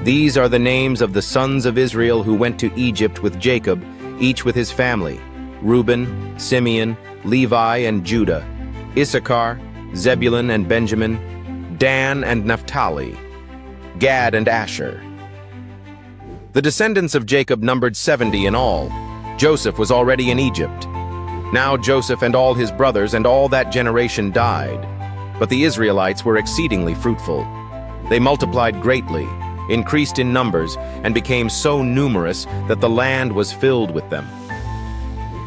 These are the names of the sons of Israel who went to Egypt with Jacob, each with his family: Reuben, Simeon, Levi, and Judah, Issachar, Zebulun and Benjamin, Dan and Naphtali, Gad and Asher. The descendants of Jacob numbered 70 in all. Joseph was already in Egypt. Now Joseph and all his brothers and all that generation died. But the Israelites were exceedingly fruitful. They multiplied greatly, increased in numbers, and became so numerous that the land was filled with them.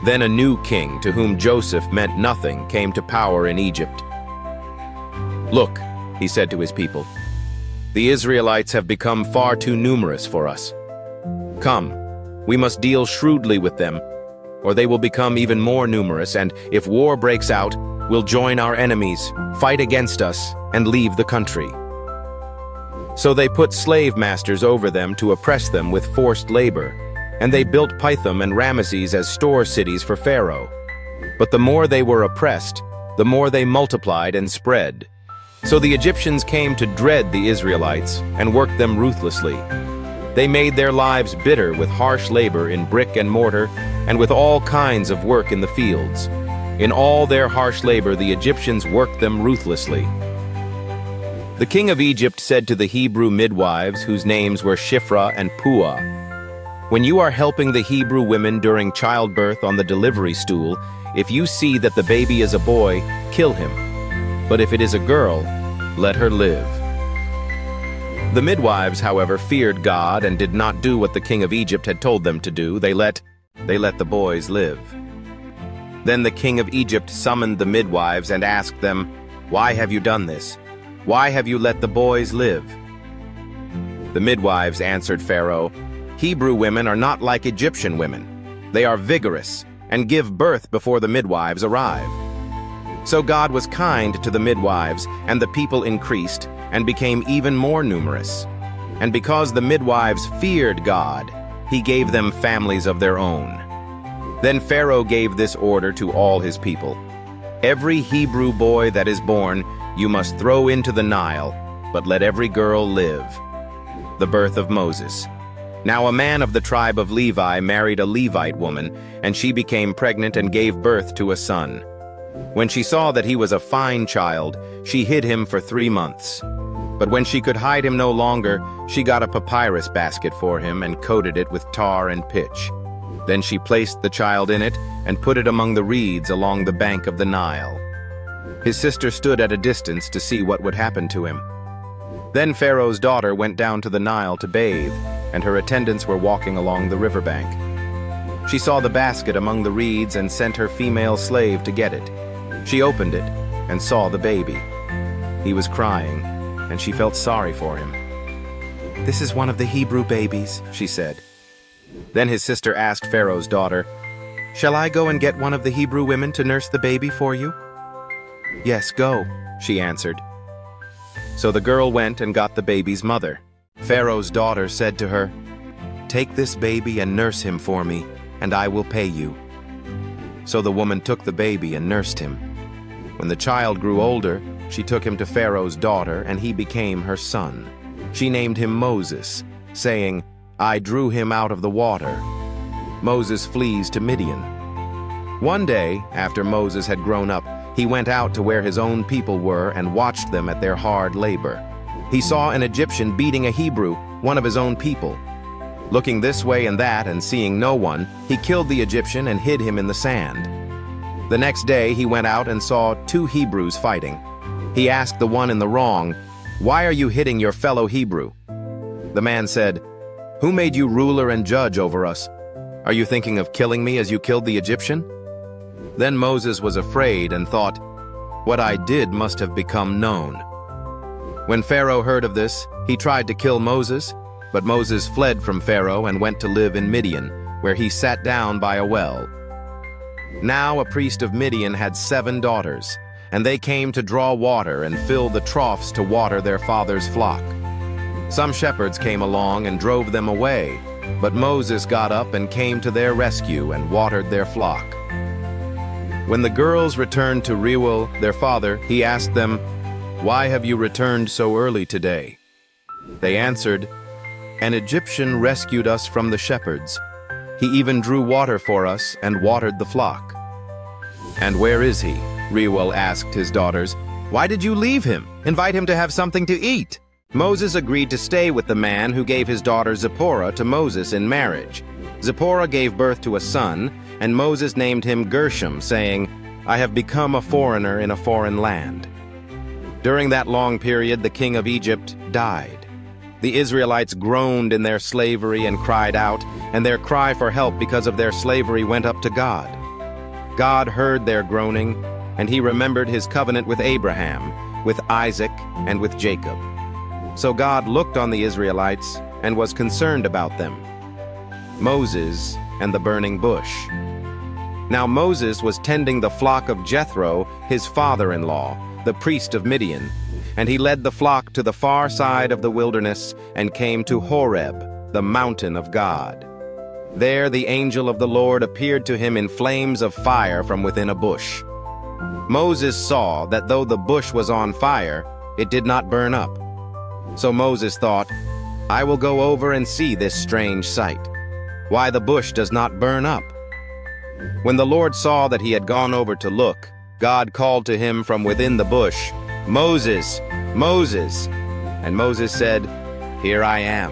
Then a new king, to whom Joseph meant nothing, came to power in Egypt. "Look," he said to his people, "the Israelites have become far too numerous for us. Come, we must deal shrewdly with them, or they will become even more numerous, and if war breaks out, we'll join our enemies, fight against us, and leave the country." So they put slave masters over them to oppress them with forced labor, and they built Pithom and Ramesses as store cities for Pharaoh. But the more they were oppressed, the more they multiplied and spread. So the Egyptians came to dread the Israelites and worked them ruthlessly. They made their lives bitter with harsh labor in brick and mortar and with all kinds of work in the fields. In all their harsh labor, the Egyptians worked them ruthlessly. The king of Egypt said to the Hebrew midwives, whose names were Shiphrah and Puah, "When you are helping the Hebrew women during childbirth on the delivery stool, if you see that the baby is a boy, kill him. But if it is a girl, let her live." The midwives, however, feared God and did not do what the king of Egypt had told them to do. They let the boys live. Then the king of Egypt summoned the midwives and asked them, "Why have you done this? Why have you let the boys live?" The midwives answered Pharaoh, "Hebrew women are not like Egyptian women. They are vigorous and give birth before the midwives arrive." So God was kind to the midwives, and the people increased and became even more numerous. And because the midwives feared God, he gave them families of their own. Then Pharaoh gave this order to all his people: "Every Hebrew boy that is born you must throw into the Nile, but let every girl live." The birth of Moses. Now a man of the tribe of Levi married a Levite woman, and she became pregnant and gave birth to a son. When she saw that he was a fine child, she hid him for 3 months. But when she could hide him no longer, she got a papyrus basket for him and coated it with tar and pitch. Then she placed the child in it and put it among the reeds along the bank of the Nile. His sister stood at a distance to see what would happen to him. Then Pharaoh's daughter went down to the Nile to bathe, and her attendants were walking along the riverbank. She saw the basket among the reeds and sent her female slave to get it. She opened it and saw the baby. He was crying, and she felt sorry for him. "This is one of the Hebrew babies," she said. Then his sister asked Pharaoh's daughter, "Shall I go and get one of the Hebrew women to nurse the baby for you?" "Yes, go," she answered. So the girl went and got the baby's mother. Pharaoh's daughter said to her, "Take this baby and nurse him for me, and I will pay you." So the woman took the baby and nursed him. When the child grew older, she took him to Pharaoh's daughter, and he became her son. She named him Moses, saying, "I drew him out of the water." Moses flees to Midian. One day, after Moses had grown up, he went out to where his own people were and watched them at their hard labor. He saw an Egyptian beating a Hebrew, one of his own people. Looking this way and that and seeing no one, he killed the Egyptian and hid him in the sand. The next day he went out and saw 2 Hebrews fighting. He asked the one in the wrong, "Why are you hitting your fellow Hebrew?" The man said, "Who made you ruler and judge over us? Are you thinking of killing me as you killed the Egyptian?" Then Moses was afraid and thought, "What I did must have become known." When Pharaoh heard of this, he tried to kill Moses, but Moses fled from Pharaoh and went to live in Midian, where he sat down by a well. Now a priest of Midian had 7 daughters, and they came to draw water and fill the troughs to water their father's flock. Some shepherds came along and drove them away, but Moses got up and came to their rescue and watered their flock. When the girls returned to Reuel, their father, he asked them, "Why have you returned so early today?" They answered, An Egyptian rescued us from the shepherds. He even drew water for us and watered the flock." "And where is he?" Reuel asked his daughters. "Why did you leave him? Invite him to have something to eat." Moses agreed to stay with the man who gave his daughter Zipporah to Moses in marriage. Zipporah gave birth to a son, and Moses named him Gershom, saying, "I have become a foreigner in a foreign land." During that long period, the king of Egypt died. The Israelites groaned in their slavery and cried out, and their cry for help because of their slavery went up to God. God heard their groaning, and he remembered his covenant with Abraham, with Isaac, and with Jacob. So God looked on the Israelites and was concerned about them. Moses and the burning bush. Now Moses was tending the flock of Jethro, his father-in-law, the priest of Midian, and he led the flock to the far side of the wilderness and came to Horeb, the mountain of God. There the angel of the Lord appeared to him in flames of fire from within a bush. Moses saw that though the bush was on fire, it did not burn up. So Moses thought, "I will go over and see this strange sight, why the bush does not burn up." When the Lord saw that he had gone over to look, God called to him from within the bush, "Moses, Moses." And Moses said, "Here I am."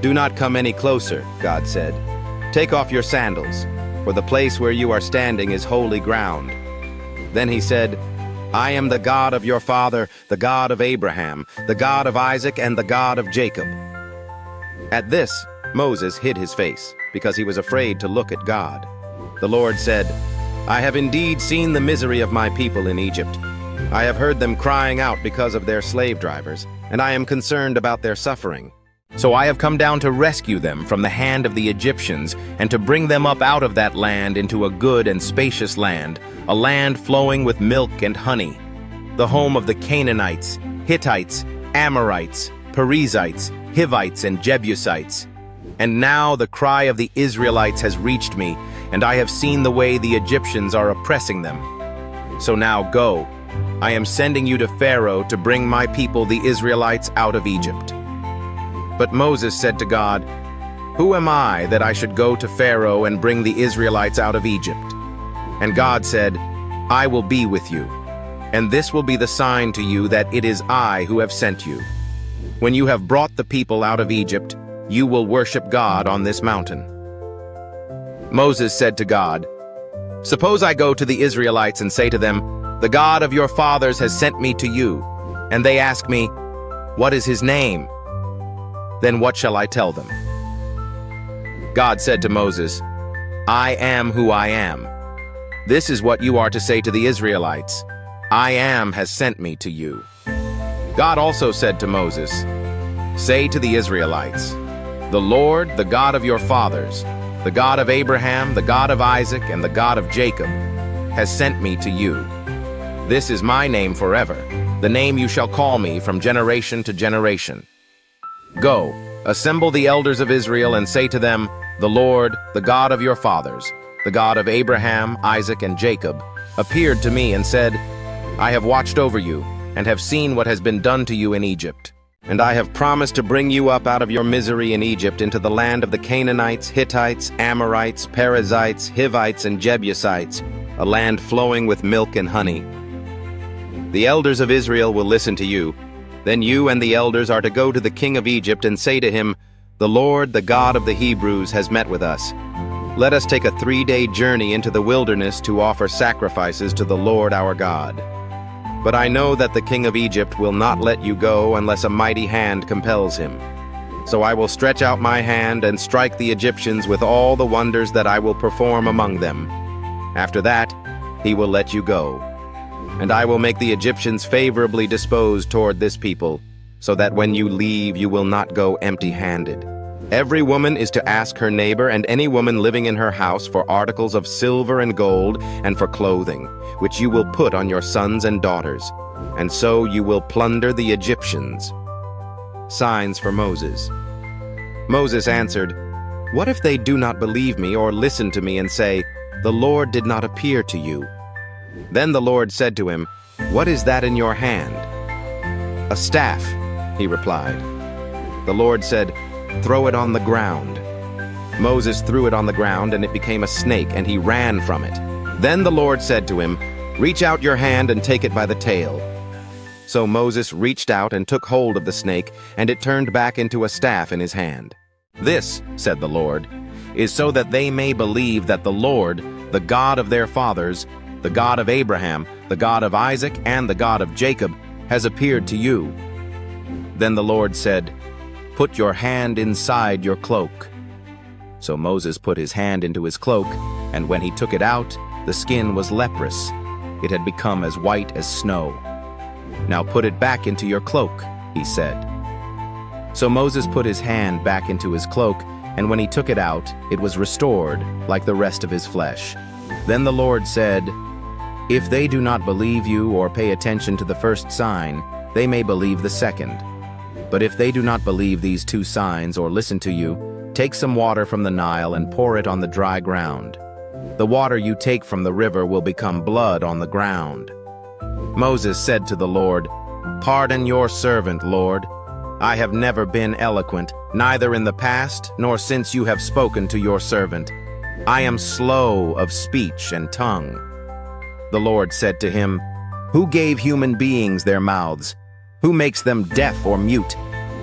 "Do not come any closer," God said. "Take off your sandals, for the place where you are standing is holy ground." Then he said, "I am the God of your father, the God of Abraham, the God of Isaac, and the God of Jacob." At this, Moses hid his face, because he was afraid to look at God. The Lord said, "I have indeed seen the misery of my people in Egypt. I have heard them crying out because of their slave drivers, and I am concerned about their suffering. So I have come down to rescue them from the hand of the Egyptians and to bring them up out of that land into a good and spacious land, a land flowing with milk and honey, the home of the Canaanites, Hittites, Amorites, Perizzites, Hivites, and Jebusites. And now the cry of the Israelites has reached me, and I have seen the way the Egyptians are oppressing them. So now go. I am sending you to Pharaoh to bring my people the Israelites out of Egypt." But Moses said to God, "Who am I that I should go to Pharaoh and bring the Israelites out of Egypt?" And God said, "I will be with you, and this will be the sign to you that it is I who have sent you. When you have brought the people out of Egypt, you will worship God on this mountain." Moses said to God, "Suppose I go to the Israelites and say to them, 'The God of your fathers has sent me to you,' and they ask me, 'What is his name?' Then what shall I tell them?" God said to Moses, "I am who I am. This is what you are to say to the Israelites, 'I am has sent me to you.'" God also said to Moses, "Say to the Israelites, 'The Lord, the God of your fathers, the God of Abraham, the God of Isaac, and the God of Jacob, has sent me to you. This is my name forever, the name you shall call me from generation to generation. Go, assemble the elders of Israel and say to them, 'The Lord, the God of your fathers, the God of Abraham, Isaac, and Jacob, appeared to me and said, I have watched over you and have seen what has been done to you in Egypt. And I have promised to bring you up out of your misery in Egypt into the land of the Canaanites, Hittites, Amorites, Perizzites, Hivites, and Jebusites, a land flowing with milk and honey. The elders of Israel will listen to you. Then you and the elders are to go to the king of Egypt and say to him, 'The Lord, the God of the Hebrews, has met with us. Let us take a 3-day journey into the wilderness to offer sacrifices to the Lord our God.' But I know that the king of Egypt will not let you go unless a mighty hand compels him. So I will stretch out my hand and strike the Egyptians with all the wonders that I will perform among them. After that, he will let you go. And I will make the Egyptians favorably disposed toward this people, so that when you leave you will not go empty-handed. Every woman is to ask her neighbor and any woman living in her house for articles of silver and gold and for clothing, which you will put on your sons and daughters, and so you will plunder the Egyptians." Signs for Moses. Moses answered, "What if they do not believe me or listen to me and say, 'The Lord did not appear to you'?" Then the Lord said to him, "What is that in your hand?" "A staff," he replied. The Lord said, "Throw it on the ground." Moses threw it on the ground, and it became a snake, and he ran from it. Then the Lord said to him, "Reach out your hand and take it by the tail." So Moses reached out and took hold of the snake, and it turned back into a staff in his hand. "This," said the Lord, "is so that they may believe that the Lord, the God of their fathers, the God of Abraham, the God of Isaac, and the God of Jacob, has appeared to you." Then the Lord said, "Put your hand inside your cloak." So Moses put his hand into his cloak, and when he took it out, the skin was leprous. It had become as white as snow. "Now put it back into your cloak," he said. So Moses put his hand back into his cloak, and when he took it out, it was restored, like the rest of his flesh. Then the Lord said, "If they do not believe you or pay attention to the first sign, they may believe the second. But if they do not believe these two signs or listen to you, take some water from the Nile and pour it on the dry ground. The water you take from the river will become blood on the ground." Moses said to the Lord, "Pardon your servant, Lord. I have never been eloquent, neither in the past nor since you have spoken to your servant. I am slow of speech and tongue." The Lord said to him, "Who gave human beings their mouths? Who makes them deaf or mute?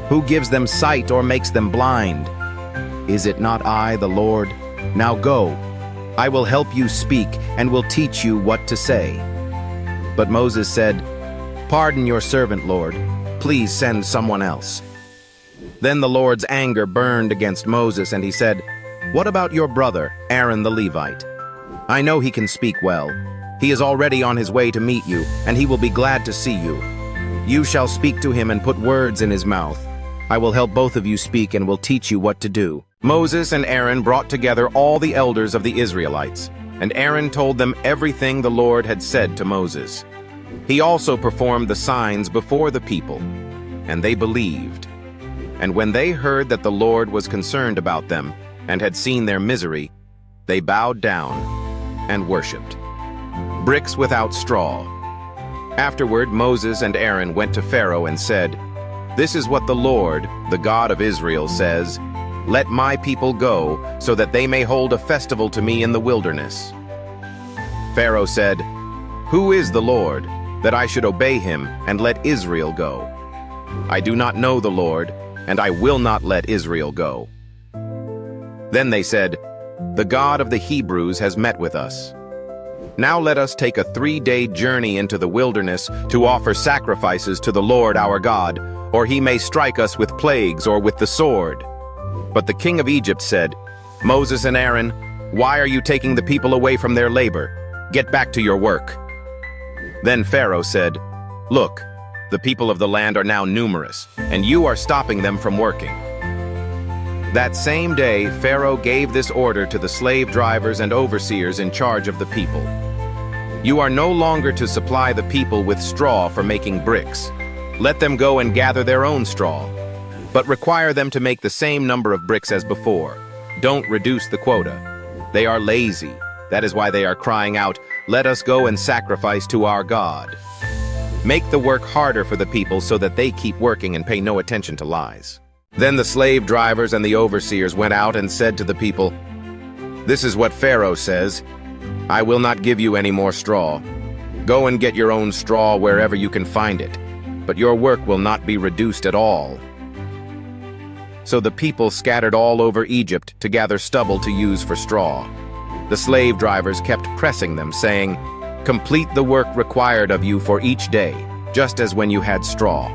Who gives them sight or makes them blind? Is it not I, the Lord? Now go. I will help you speak and will teach you what to say." But Moses said, "Pardon your servant, Lord. Please send someone else." Then the Lord's anger burned against Moses, and he said, "What about your brother, Aaron the Levite? I know he can speak well. He is already on his way to meet you, and he will be glad to see you. You shall speak to him and put words in his mouth. I will help both of you speak and will teach you what to do." Moses and Aaron brought together all the elders of the Israelites, and Aaron told them everything the Lord had said to Moses. He also performed the signs before the people, and they believed. And when they heard that the Lord was concerned about them and had seen their misery, they bowed down and worshipped. Bricks without straw. Afterward, Moses and Aaron went to Pharaoh and said, "This is what the Lord, the God of Israel, says, 'Let my people go, so that they may hold a festival to me in the wilderness.'" Pharaoh said, "Who is the Lord, that I should obey him and let Israel go? I do not know the Lord, and I will not let Israel go." Then they said, "The God of the Hebrews has met with us. Now let us take a 3-day journey into the wilderness to offer sacrifices to the Lord our God, or he may strike us with plagues or with the sword." But the king of Egypt said, "Moses and Aaron, why are you taking the people away from their labor? Get back to your work." Then Pharaoh said, "Look, the people of the land are now numerous, and you are stopping them from working." That same day, Pharaoh gave this order to the slave drivers and overseers in charge of the people. "You are no longer to supply the people with straw for making bricks. Let them go and gather their own straw, but require them to make the same number of bricks as before. Don't reduce the quota. They are lazy. That is why they are crying out, 'Let us go and sacrifice to our God.' Make the work harder for the people so that they keep working and pay no attention to lies." Then the slave drivers and the overseers went out and said to the people, "This is what Pharaoh says, 'I will not give you any more straw. Go and get your own straw wherever you can find it, but your work will not be reduced at all.'" So the people scattered all over Egypt to gather stubble to use for straw. The slave drivers kept pressing them, saying, "Complete the work required of you for each day, just as when you had straw."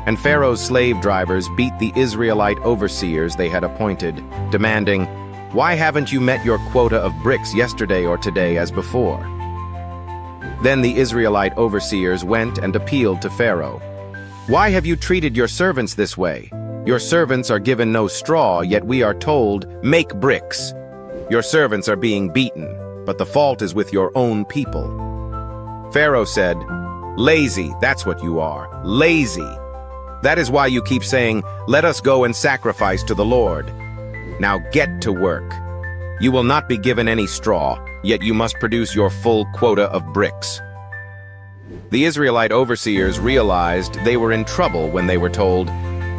And Pharaoh's slave drivers beat the Israelite overseers they had appointed, demanding, "Why haven't you met your quota of bricks yesterday or today as before?" Then the Israelite overseers went and appealed to Pharaoh. "Why have you treated your servants this way? Your servants are given no straw, yet we are told, 'Make bricks.' Your servants are being beaten, but the fault is with your own people." Pharaoh said, "Lazy, that's what you are, lazy. That is why you keep saying, 'Let us go and sacrifice to the Lord.' Now get to work. You will not be given any straw, yet you must produce your full quota of bricks." The Israelite overseers realized they were in trouble when they were told,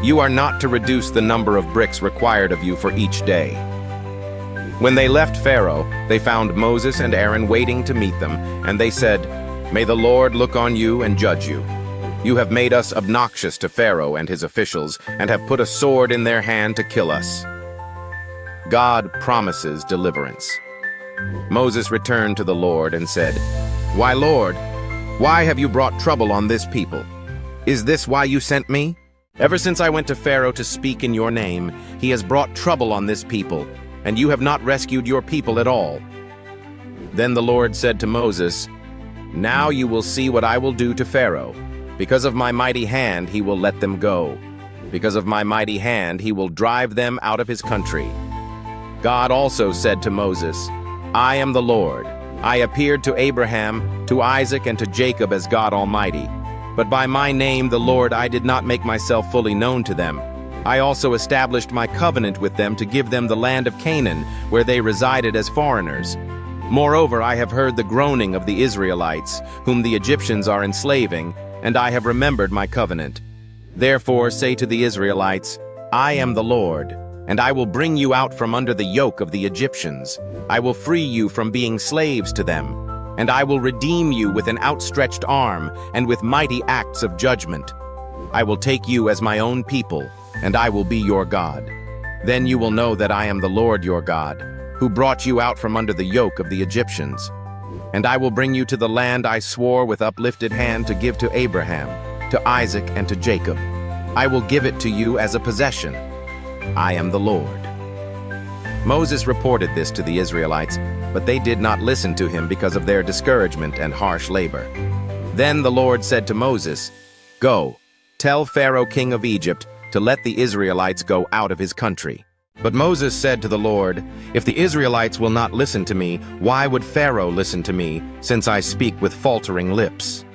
You are not to reduce the number of bricks required of you for each day." When they left Pharaoh, they found Moses and Aaron waiting to meet them, and they said, "May the Lord look on you and judge you. You have made us obnoxious to Pharaoh and his officials, and have put a sword in their hand to kill us." God promises deliverance. Moses returned to the Lord and said, "Why, Lord, why have you brought trouble on this people? Is this why you sent me? Ever since I went to Pharaoh to speak in your name, he has brought trouble on this people, and you have not rescued your people at all." Then the Lord said to Moses, "Now you will see what I will do to Pharaoh. Because of my mighty hand he will let them go. Because of my mighty hand he will drive them out of his country." God also said to Moses, "I am the Lord. I appeared to Abraham, to Isaac, and to Jacob as God Almighty. But by my name, the Lord, I did not make myself fully known to them. I also established my covenant with them to give them the land of Canaan, where they resided as foreigners. Moreover, I have heard the groaning of the Israelites, whom the Egyptians are enslaving, and I have remembered my covenant. Therefore say to the Israelites, I am the Lord, and I will bring you out from under the yoke of the Egyptians. I will free you from being slaves to them, and I will redeem you with an outstretched arm and with mighty acts of judgment. I will take you as my own people, and I will be your God. Then you will know that I am the Lord your God, who brought you out from under the yoke of the Egyptians. And I will bring you to the land I swore with uplifted hand to give to Abraham, to Isaac, and to Jacob. I will give it to you as a possession. I am the Lord." Moses reported this to the Israelites, but they did not listen to him because of their discouragement and harsh labor. Then the Lord said to Moses, "Go, tell Pharaoh king of Egypt to let the Israelites go out of his country." But Moses said to the Lord, "If the Israelites will not listen to me, why would Pharaoh listen to me, since I speak with faltering lips?"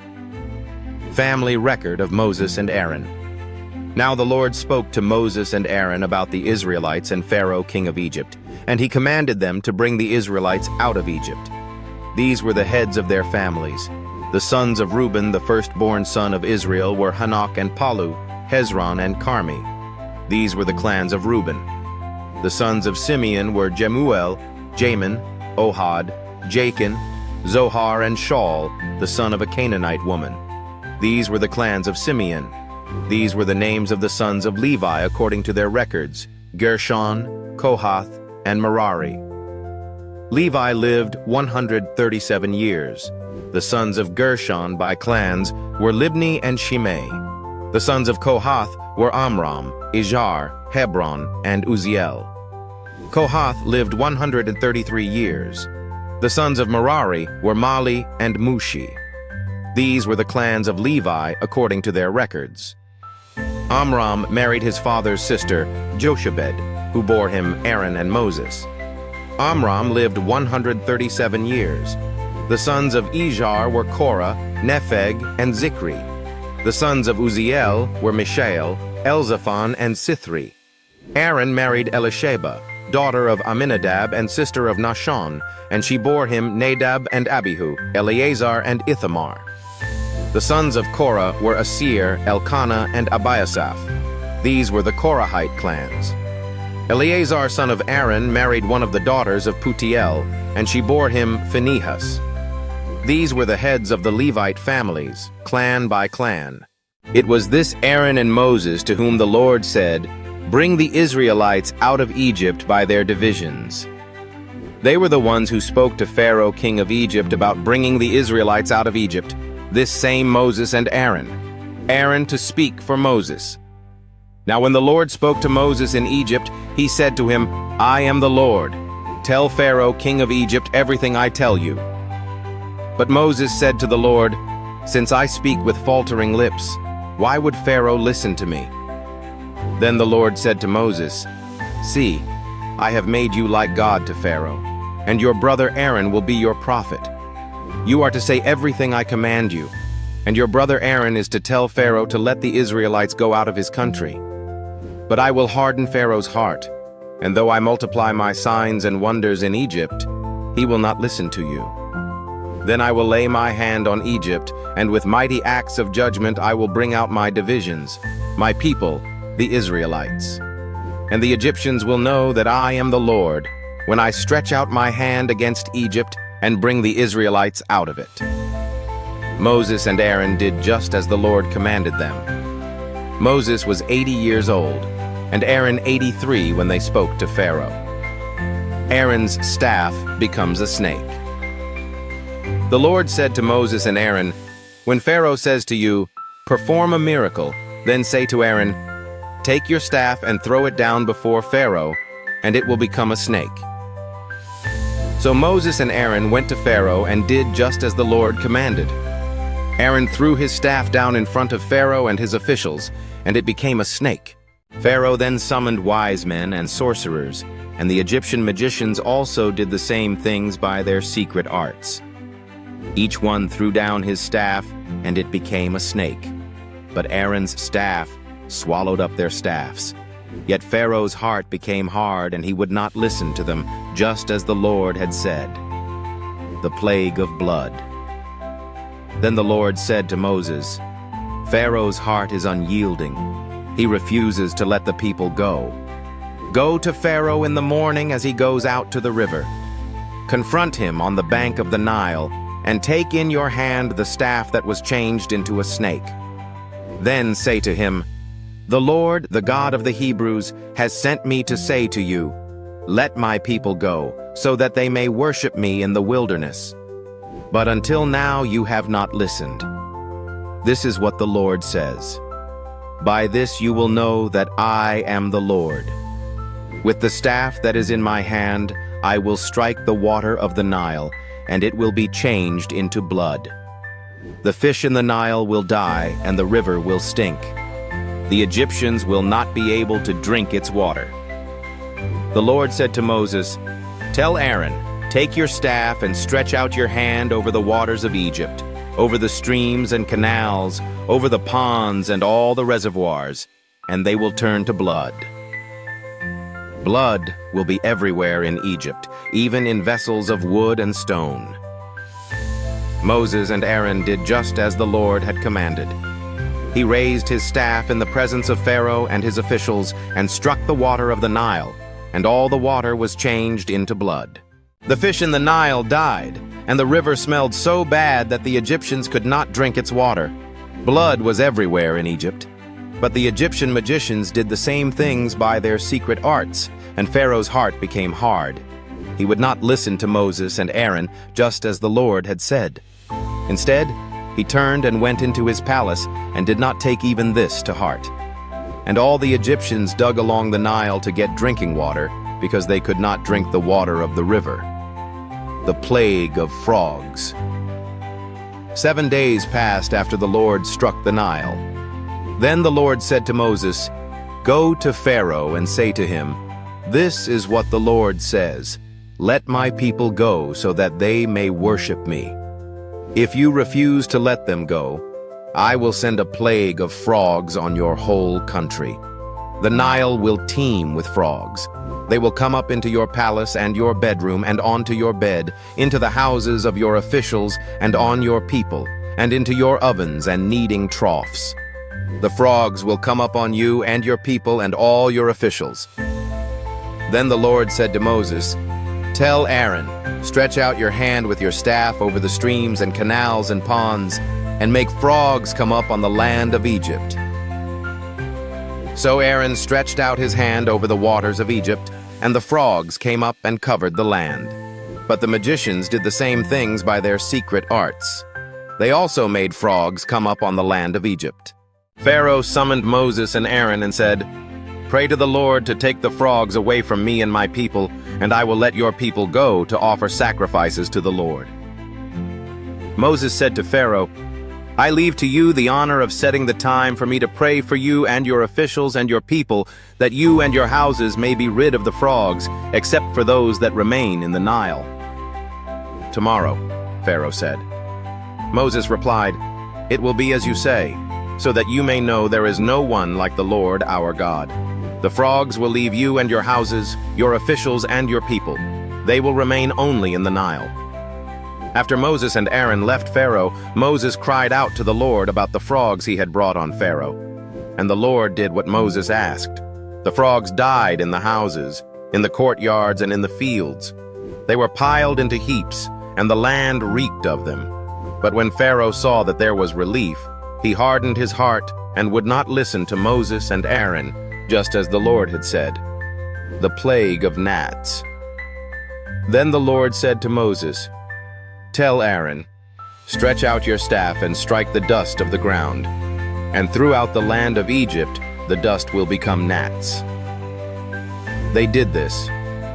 Family record of Moses and Aaron. Now the Lord spoke to Moses and Aaron about the Israelites and Pharaoh king of Egypt, and he commanded them to bring the Israelites out of Egypt. These were the heads of their families. The sons of Reuben, the firstborn son of Israel, were Hanok and Palu, Hezron and Carmi. These were the clans of Reuben. The sons of Simeon were Jemuel, Jamin, Ohad, Jachin, Zohar, and Shaul, the son of a Canaanite woman. These were the clans of Simeon. These were the names of the sons of Levi according to their records: Gershon, Kohath, and Merari. Levi lived 137 years. The sons of Gershon by clans were Libni and Shimei. The sons of Kohath were Amram, Izhar, Hebron, and Uzziel. Kohath lived 133 years. The sons of Merari were Mali and Mushi. These were the clans of Levi according to their records. Amram married his father's sister, Jochebed, who bore him Aaron and Moses. Amram lived 137 years. The sons of Izhar were Korah, Nepheg, and Zikri. The sons of Uzziel were Mishael, Elzaphan, and Sithri. Aaron married Elisheba, daughter of Aminadab and sister of Nahshon, and she bore him Nadab and Abihu, Eleazar and Ithamar. The sons of Korah were Asir, Elkanah, and Abiasaph. These were the Korahite clans. Eleazar son of Aaron married one of the daughters of Putiel, and she bore him Phinehas. These were the heads of the Levite families, clan by clan. It was this Aaron and Moses to whom the Lord said, "Bring the Israelites out of Egypt by their divisions." They were the ones who spoke to Pharaoh king of Egypt about bringing the Israelites out of Egypt, this same Moses and Aaron. Aaron to speak for Moses. Now when the Lord spoke to Moses in Egypt, he said to him, "I am the Lord. Tell Pharaoh king of Egypt everything I tell you." But Moses said to the Lord, "Since I speak with faltering lips, why would Pharaoh listen to me?" Then the Lord said to Moses, "See, I have made you like God to Pharaoh, and your brother Aaron will be your prophet. You are to say everything I command you, and your brother Aaron is to tell Pharaoh to let the Israelites go out of his country. But I will harden Pharaoh's heart, and though I multiply my signs and wonders in Egypt, he will not listen to you. Then I will lay my hand on Egypt, and with mighty acts of judgment I will bring out my divisions, my people, the Israelites. And the Egyptians will know that I am the Lord, when I stretch out my hand against Egypt and bring the Israelites out of it." Moses and Aaron did just as the Lord commanded them. Moses was 80 years old, and Aaron 83 when they spoke to Pharaoh. Aaron's staff becomes a snake. The Lord said to Moses and Aaron, "When Pharaoh says to you, 'Perform a miracle,' then say to Aaron, 'Take your staff and throw it down before Pharaoh, and it will become a snake.'" So Moses and Aaron went to Pharaoh and did just as the Lord commanded. Aaron threw his staff down in front of Pharaoh and his officials, and it became a snake. Pharaoh then summoned wise men and sorcerers, and the Egyptian magicians also did the same things by their secret arts. Each one threw down his staff, and it became a snake. But Aaron's staff swallowed up their staffs. Yet Pharaoh's heart became hard, and he would not listen to them, just as the Lord had said. The plague of blood. Then the Lord said to Moses, "Pharaoh's heart is unyielding. He refuses to let the people go. Go to Pharaoh in the morning as he goes out to the river. Confront him on the bank of the Nile, and take in your hand the staff that was changed into a snake. Then say to him, 'The Lord, the God of the Hebrews, has sent me to say to you, let my people go, so that they may worship me in the wilderness. But until now you have not listened. This is what the Lord says. By this you will know that I am the Lord. With the staff that is in my hand, I will strike the water of the Nile, and it will be changed into blood. The fish in the Nile will die, and the river will stink. The Egyptians will not be able to drink its water." The Lord said to Moses, "Tell Aaron, take your staff and stretch out your hand over the waters of Egypt, over the streams and canals, over the ponds and all the reservoirs, and they will turn to blood. Blood will be everywhere in Egypt, even in vessels of wood and stone." Moses and Aaron did just as the Lord had commanded. He raised his staff in the presence of Pharaoh and his officials and struck the water of the Nile, and all the water was changed into blood. The fish in the Nile died, and the river smelled so bad that the Egyptians could not drink its water. Blood was everywhere in Egypt. But the Egyptian magicians did the same things by their secret arts, and Pharaoh's heart became hard. He would not listen to Moses and Aaron, just as the Lord had said. Instead, he turned and went into his palace and did not take even this to heart. And all the Egyptians dug along the Nile to get drinking water, because they could not drink the water of the river. The plague of frogs. 7 days passed after the Lord struck the Nile. Then the Lord said to Moses, "Go to Pharaoh and say to him, 'This is what the Lord says, let my people go so that they may worship me. If you refuse to let them go, I will send a plague of frogs on your whole country. The Nile will teem with frogs. They will come up into your palace and your bedroom and onto your bed, into the houses of your officials and on your people, and into your ovens and kneading troughs. The frogs will come up on you and your people and all your officials." Then the Lord said to Moses, "Tell Aaron, stretch out your hand with your staff over the streams and canals and ponds, and make frogs come up on the land of Egypt." So Aaron stretched out his hand over the waters of Egypt, and the frogs came up and covered the land. But the magicians did the same things by their secret arts. They also made frogs come up on the land of Egypt. Pharaoh summoned Moses and Aaron and said, "Pray to the Lord to take the frogs away from me and my people, and I will let your people go to offer sacrifices to the Lord." Moses said to Pharaoh, "I leave to you the honor of setting the time for me to pray for you and your officials and your people, that you and your houses may be rid of the frogs, except for those that remain in the Nile." "Tomorrow," Pharaoh said. Moses replied, "It will be as you say, so that you may know there is no one like the Lord our God. The frogs will leave you and your houses, your officials and your people. They will remain only in the Nile." After Moses and Aaron left Pharaoh, Moses cried out to the Lord about the frogs he had brought on Pharaoh. and the Lord did what Moses asked. The frogs died in the houses, in the courtyards and in the fields. They were piled into heaps, and the land reeked of them. But when Pharaoh saw that there was relief, he hardened his heart and would not listen to Moses and Aaron, just as the Lord had said. The plague of gnats. Then the Lord said to Moses, "Tell Aaron, stretch out your staff and strike the dust of the ground, and throughout the land of Egypt the dust will become gnats." They did this,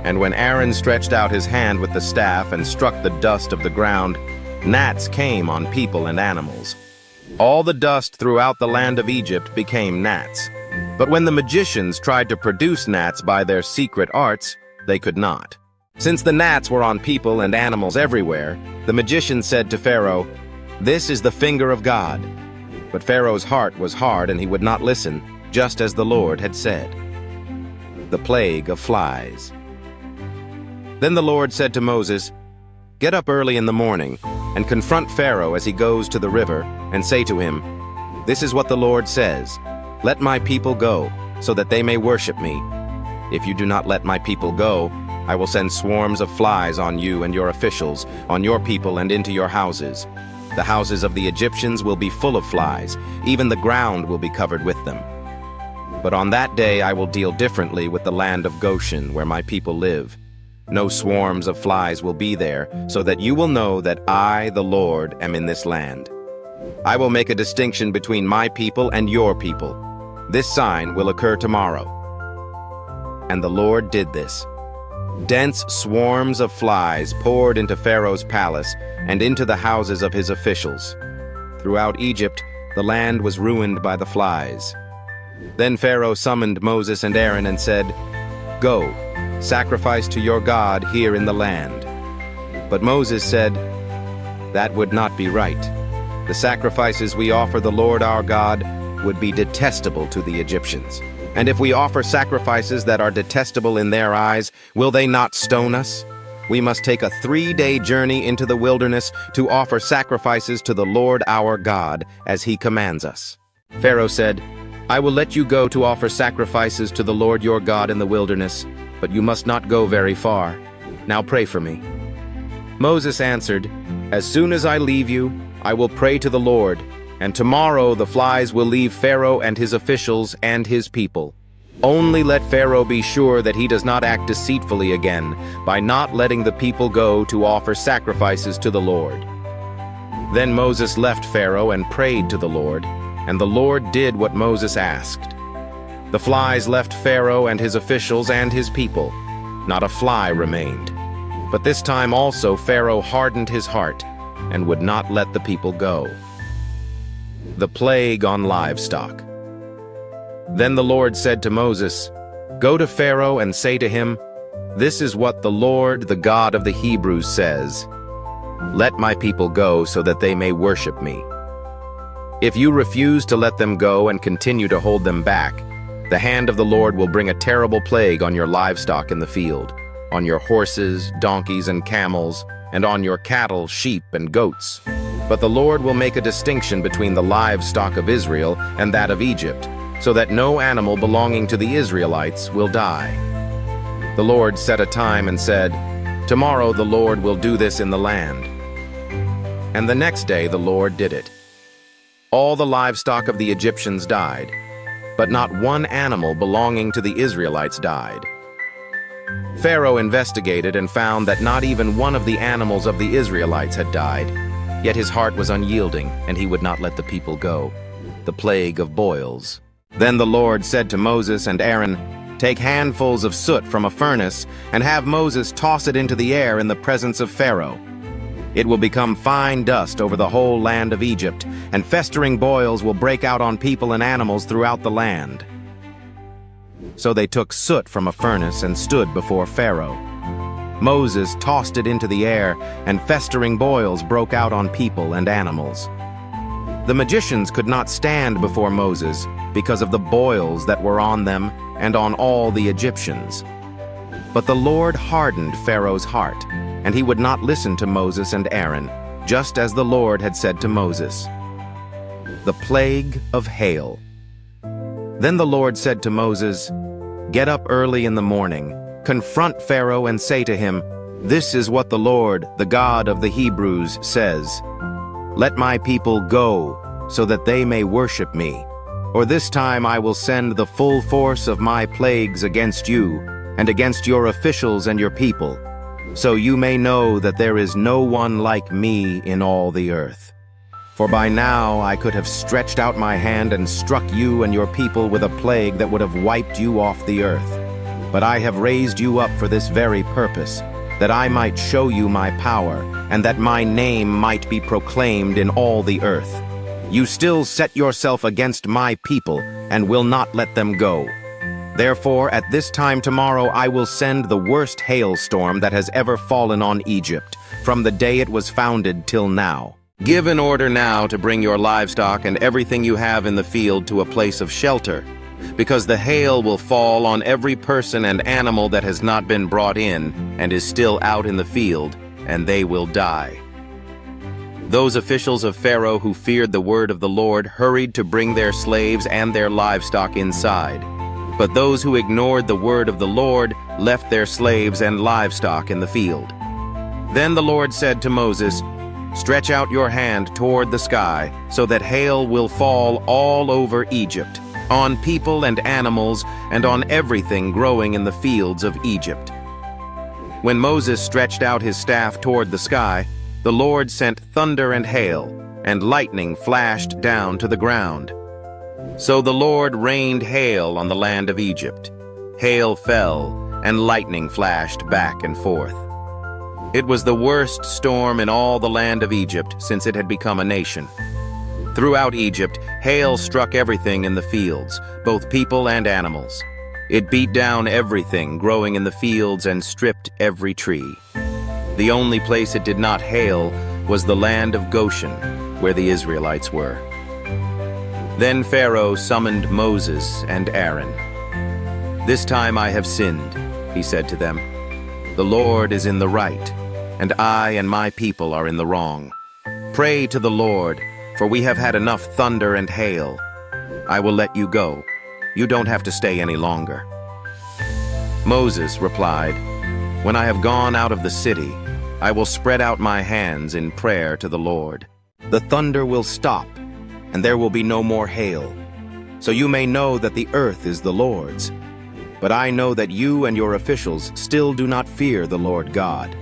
and when Aaron stretched out his hand with the staff and struck the dust of the ground, gnats came on people and animals. All the dust throughout the land of Egypt became gnats. But when the magicians tried to produce gnats by their secret arts, they could not. Since the gnats were on people and animals everywhere, the magician said to Pharaoh, "This is the finger of God." But Pharaoh's heart was hard and he would not listen, just as the Lord had said. The plague of flies. Then the Lord said to Moses, "Get up early in the morning and confront Pharaoh as he goes to the river and say to him, 'This is what the Lord says, let my people go so that they may worship me. If you do not let my people go, I will send swarms of flies on you and your officials, on your people and into your houses. The houses of the Egyptians will be full of flies, even the ground will be covered with them. But on that day I will deal differently with the land of Goshen, where my people live. No swarms of flies will be there, so that you will know that I, the Lord, am in this land. I will make a distinction between my people and your people. This sign will occur tomorrow." And the Lord did this. Dense swarms of flies poured into Pharaoh's palace and into the houses of his officials. Throughout Egypt, the land was ruined by the flies. Then Pharaoh summoned Moses and Aaron and said, "Go, sacrifice to your God here in the land." But Moses said, "That would not be right. The sacrifices we offer the Lord our God would be detestable to the Egyptians. And if we offer sacrifices that are detestable in their eyes, will they not stone us? We must take a 3-day journey into the wilderness to offer sacrifices to the Lord our God, as he commands us." Pharaoh said, "I will let you go to offer sacrifices to the Lord your God in the wilderness, but you must not go very far. Now pray for me." Moses answered, "As soon as I leave you, I will pray to the Lord, and tomorrow the flies will leave Pharaoh and his officials and his people. Only let Pharaoh be sure that he does not act deceitfully again by not letting the people go to offer sacrifices to the Lord." Then Moses left Pharaoh and prayed to the Lord, and the Lord did what Moses asked. The flies left Pharaoh and his officials and his people. Not a fly remained. But this time also Pharaoh hardened his heart and would not let the people go. The plague on livestock. Then the Lord said to Moses, "Go to Pharaoh and say to him, 'This is what the Lord, the God of the Hebrews, says. Let my people go so that they may worship me. If you refuse to let them go and continue to hold them back, the hand of the Lord will bring a terrible plague on your livestock in the field, on your horses, donkeys, and camels, and on your cattle, sheep, and goats. But the Lord will make a distinction between the livestock of Israel and that of Egypt, so that no animal belonging to the Israelites will die." The Lord set a time and said, "Tomorrow the Lord will do this in the land." And the next day the Lord did it. All the livestock of the Egyptians died, but not one animal belonging to the Israelites died. Pharaoh investigated and found that not even one of the animals of the Israelites had died. Yet his heart was unyielding, and he would not let the people go. The plague of boils. Then the Lord said to Moses and Aaron, "Take handfuls of soot from a furnace and have Moses toss it into the air in the presence of Pharaoh. It will become fine dust over the whole land of Egypt, and festering boils will break out on people and animals throughout the land." So they took soot from a furnace and stood before Pharaoh. Moses tossed it into the air, and festering boils broke out on people and animals. The magicians could not stand before Moses because of the boils that were on them and on all the Egyptians. But the Lord hardened Pharaoh's heart, and he would not listen to Moses and Aaron, just as the Lord had said to Moses. The plague of hail. Then the Lord said to Moses, "Get up early in the morning, confront Pharaoh and say to him, 'This is what the Lord, the God of the Hebrews, says. Let my people go, so that they may worship me. Or this time I will send the full force of my plagues against you, and against your officials and your people, so you may know that there is no one like me in all the earth. For by now I could have stretched out my hand and struck you and your people with a plague that would have wiped you off the earth. But I have raised you up for this very purpose, that I might show you my power, and that my name might be proclaimed in all the earth. You still set yourself against my people, and will not let them go. Therefore, at this time tomorrow I will send the worst hailstorm that has ever fallen on Egypt, from the day it was founded till now. Give an order now to bring your livestock and everything you have in the field to a place of shelter, because the hail will fall on every person and animal that has not been brought in and is still out in the field, and they will die." Those officials of Pharaoh who feared the word of the Lord hurried to bring their slaves and their livestock inside. But those who ignored the word of the Lord left their slaves and livestock in the field. Then the Lord said to Moses, "Stretch out your hand toward the sky, so that hail will fall all over Egypt, on people and animals, and on everything growing in the fields of Egypt." When Moses stretched out his staff toward the sky, the Lord sent thunder and hail, and lightning flashed down to the ground. So the Lord rained hail on the land of Egypt. Hail fell, and lightning flashed back and forth. It was the worst storm in all the land of Egypt since it had become a nation. Throughout Egypt, hail struck everything in the fields, both people and animals. It beat down everything growing in the fields and stripped every tree. The only place it did not hail was the land of Goshen, where the Israelites were. Then Pharaoh summoned Moses and Aaron. "This time I have sinned," he said to them. "The Lord is in the right, and I and my people are in the wrong. Pray to the Lord, for we have had enough thunder and hail. I will let you go. You don't have to stay any longer." Moses replied, "When I have gone out of the city, I will spread out my hands in prayer to the Lord. The thunder will stop, and there will be no more hail. So you may know that the earth is the Lord's. But I know that you and your officials still do not fear the Lord God."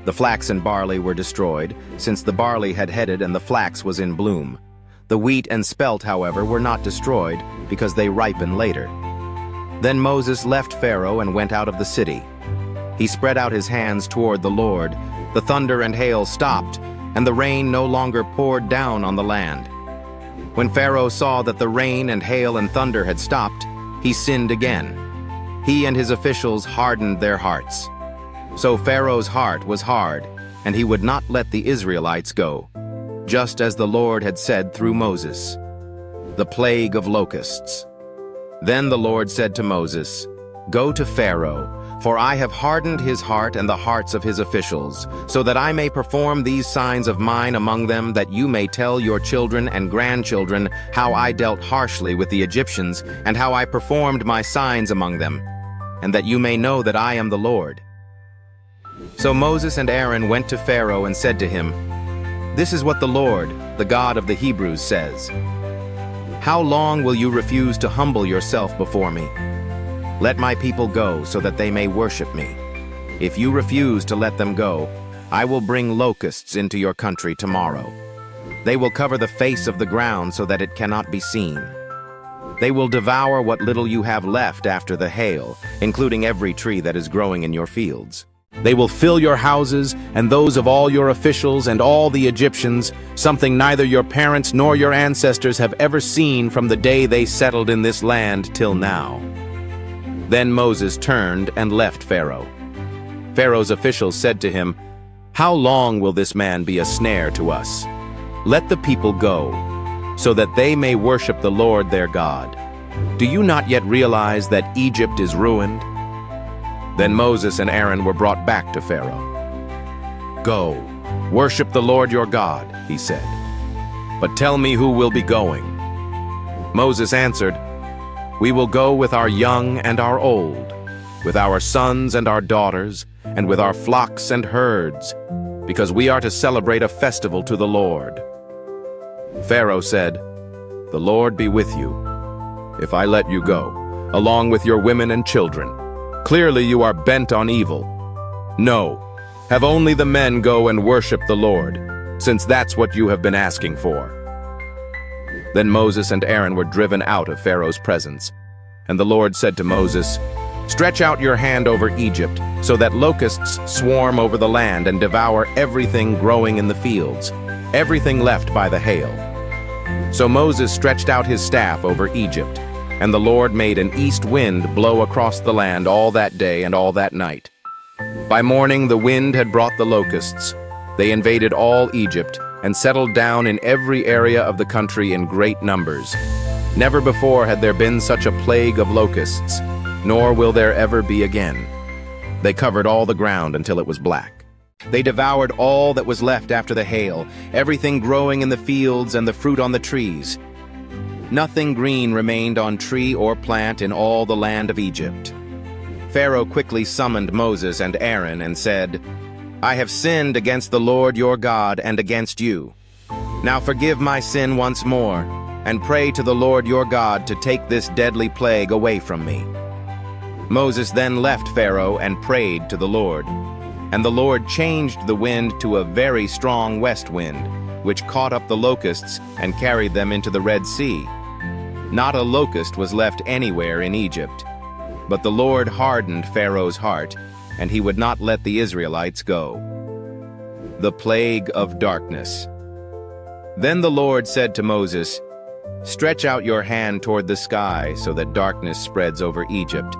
The flax and barley were destroyed, since the barley had headed and the flax was in bloom. The wheat and spelt, however, were not destroyed, because they ripen later. Then Moses left Pharaoh and went out of the city. He spread out his hands toward the Lord. The thunder and hail stopped, and the rain no longer poured down on the land. When Pharaoh saw that the rain and hail and thunder had stopped, he sinned again. He and his officials hardened their hearts. So Pharaoh's heart was hard, and he would not let the Israelites go, just as the Lord had said through Moses. The plague of locusts. Then the Lord said to Moses, "Go to Pharaoh, for I have hardened his heart and the hearts of his officials, so that I may perform these signs of mine among them, that you may tell your children and grandchildren how I dealt harshly with the Egyptians, and how I performed my signs among them, and that you may know that I am the Lord." So Moses and Aaron went to Pharaoh and said to him, "This is what the Lord, the God of the Hebrews, says. How long will you refuse to humble yourself before me? Let my people go, so that they may worship me. If you refuse to let them go, I will bring locusts into your country tomorrow. They will cover the face of the ground so that it cannot be seen. They will devour what little you have left after the hail, including every tree that is growing in your fields. They will fill your houses and those of all your officials and all the Egyptians, something neither your parents nor your ancestors have ever seen from the day they settled in this land till now." Then Moses turned and left Pharaoh. Pharaoh's officials said to him, "How long will this man be a snare to us? Let the people go, so that they may worship the Lord their God. Do you not yet realize that Egypt is ruined?" Then Moses and Aaron were brought back to Pharaoh. "Go, worship the Lord your God," he said. "But tell me who will be going." Moses answered, We will go with our young and our old, with our sons and our daughters, and with our flocks and herds, because we are to celebrate a festival to the Lord." Pharaoh said, "The Lord be with you, if I let you go, along with your women and children. Clearly you are bent on evil. No, have only the men go and worship the Lord, since that's what you have been asking for." Then Moses and Aaron were driven out of Pharaoh's presence. And the Lord said to Moses, "Stretch out your hand over Egypt, so that locusts swarm over the land and devour everything growing in the fields, everything left by the hail." So Moses stretched out his staff over Egypt, and the Lord made an east wind blow across the land all that day and all that night. By morning the wind had brought the locusts. They invaded all Egypt and settled down in every area of the country in great numbers. Never before had there been such a plague of locusts, nor will there ever be again. They covered all the ground until it was black. They devoured all that was left after the hail, everything growing in the fields and the fruit on the trees. Nothing green remained on tree or plant in all the land of Egypt. Pharaoh quickly summoned Moses and Aaron and said, "I have sinned against the Lord your God and against you. Now forgive my sin once more, and pray to the Lord your God to take this deadly plague away from me." Moses then left Pharaoh and prayed to the Lord. And the Lord changed the wind to a very strong west wind, which caught up the locusts and carried them into the Red Sea. Not a locust was left anywhere in Egypt. But the Lord hardened Pharaoh's heart, and he would not let the Israelites go. The plague of darkness. Then the Lord said to Moses, "Stretch out your hand toward the sky so that darkness spreads over Egypt,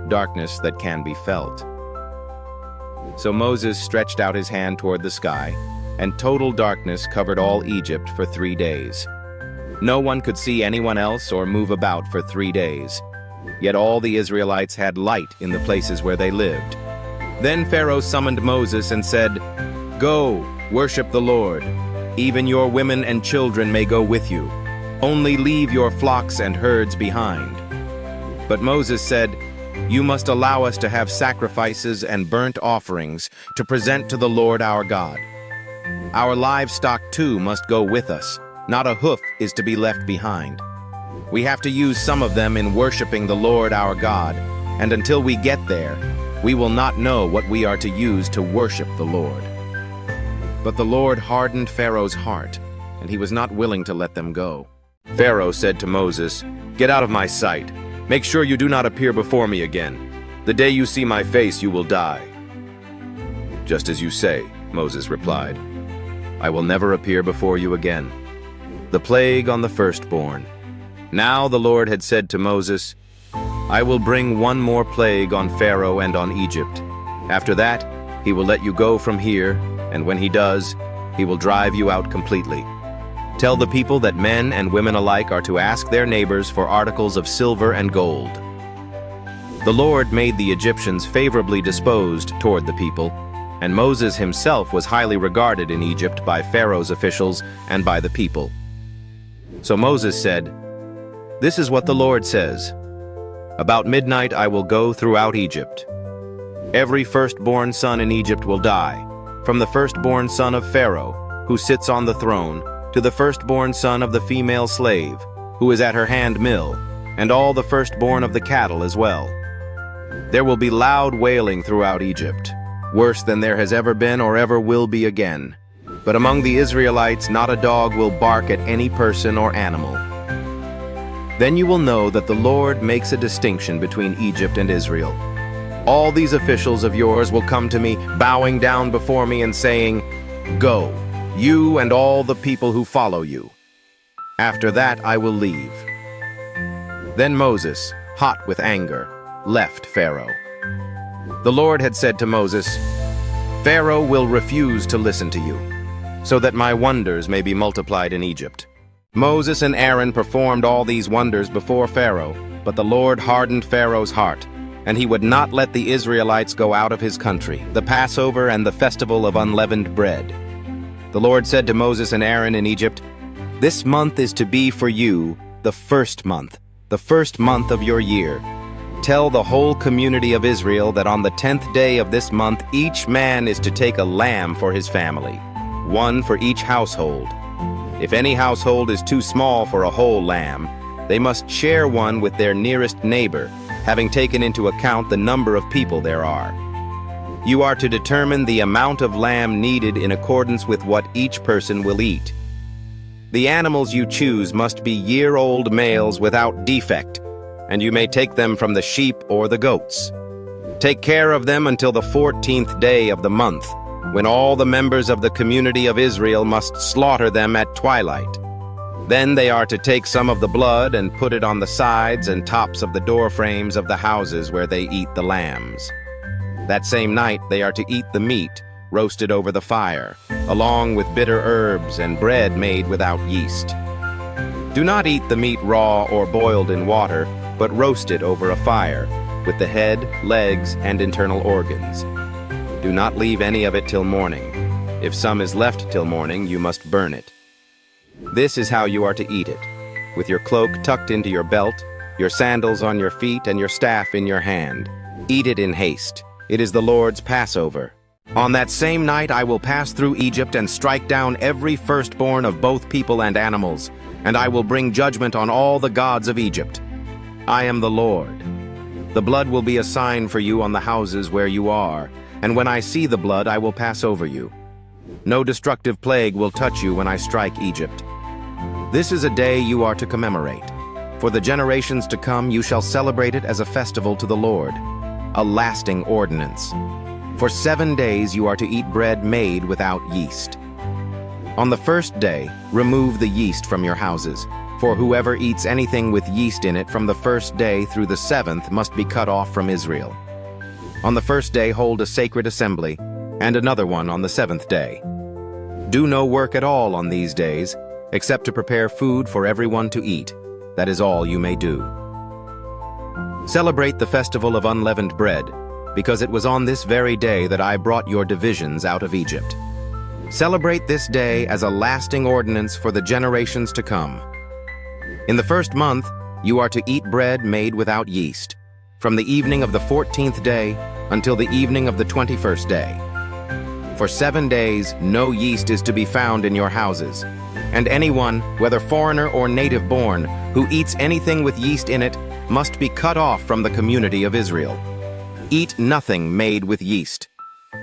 darkness that can be felt." So Moses stretched out his hand toward the sky, and total darkness covered all Egypt for 3 days. No one could see anyone else or move about for 3 days. Yet all the Israelites had light in the places where they lived. Then Pharaoh summoned Moses and said, "Go, worship the Lord. Even your women and children may go with you. Only leave your flocks and herds behind." But Moses said, "You must allow us to have sacrifices and burnt offerings to present to the Lord our God. Our livestock too must go with us. Not a hoof is to be left behind. We have to use some of them in worshiping the Lord our God, and until we get there, we will not know what we are to use to worship the Lord." But the Lord hardened Pharaoh's heart, and he was not willing to let them go. Pharaoh said to Moses, "Get out of my sight. Make sure you do not appear before me again. The day you see my face, you will die." "Just as you say," Moses replied. "I will never appear before you again." The plague on the firstborn. Now the Lord had said to Moses, "I will bring one more plague on Pharaoh and on Egypt. After that, he will let you go from here, and when he does, he will drive you out completely. Tell the people that men and women alike are to ask their neighbors for articles of silver and gold." The Lord made the Egyptians favorably disposed toward the people, and Moses himself was highly regarded in Egypt by Pharaoh's officials and by the people. So Moses said, "This is what the Lord says. About midnight I will go throughout Egypt. Every firstborn son in Egypt will die, from the firstborn son of Pharaoh, who sits on the throne, to the firstborn son of the female slave, who is at her hand mill, and all the firstborn of the cattle as well. There will be loud wailing throughout Egypt, worse than there has ever been or ever will be again. But among the Israelites not a dog will bark at any person or animal. Then you will know that the Lord makes a distinction between Egypt and Israel. All these officials of yours will come to me, bowing down before me and saying, 'Go, you and all the people who follow you.' After that I will leave." Then Moses, hot with anger, left Pharaoh. The Lord had said to Moses, "Pharaoh will refuse to listen to you, so that my wonders may be multiplied in Egypt." Moses and Aaron performed all these wonders before Pharaoh, but the Lord hardened Pharaoh's heart, and he would not let the Israelites go out of his country, the Passover and the festival of unleavened bread. The Lord said to Moses and Aaron in Egypt, "This month is to be for you the first month, the first month of your year. Tell the whole community of Israel that on the 10th day of this month each man is to take a lamb for his family, one for each household. If any household is too small for a whole lamb, they must share one with their nearest neighbor, having taken into account the number of people there are. You are to determine the amount of lamb needed in accordance with what each person will eat. The animals you choose must be year-old males without defect, and you may take them from the sheep or the goats. Take care of them until the 14th day of the month, when all the members of the community of Israel must slaughter them at twilight. Then they are to take some of the blood and put it on the sides and tops of the door frames of the houses where they eat the lambs. That same night they are to eat the meat, roasted over the fire, along with bitter herbs and bread made without yeast. Do not eat the meat raw or boiled in water, but roast it over a fire, with the head, legs, and internal organs. Do not leave any of it till morning. If some is left till morning, you must burn it. This is how you are to eat it, with your cloak tucked into your belt, your sandals on your feet, and your staff in your hand. Eat it in haste. It is the Lord's Passover. On that same night I will pass through Egypt and strike down every firstborn of both people and animals, and I will bring judgment on all the gods of Egypt. I am the Lord. The blood will be a sign for you on the houses where you are, and when I see the blood I will pass over you. No destructive plague will touch you when I strike Egypt. This is a day you are to commemorate. For the generations to come you shall celebrate it as a festival to the Lord, a lasting ordinance. For 7 days you are to eat bread made without yeast. On the first day, remove the yeast from your houses, for whoever eats anything with yeast in it from the first day through the 7th must be cut off from Israel. On the first day hold a sacred assembly, and another one on the 7th day. Do no work at all on these days, except to prepare food for everyone to eat. That is all you may do. Celebrate the festival of unleavened bread, because it was on this very day that I brought your divisions out of Egypt. Celebrate this day as a lasting ordinance for the generations to come. In the first month, you are to eat bread made without yeast, from the evening of the 14th day until the evening of the 21st day. For 7 days, no yeast is to be found in your houses, and anyone, whether foreigner or native-born, who eats anything with yeast in it must be cut off from the community of Israel. Eat nothing made with yeast.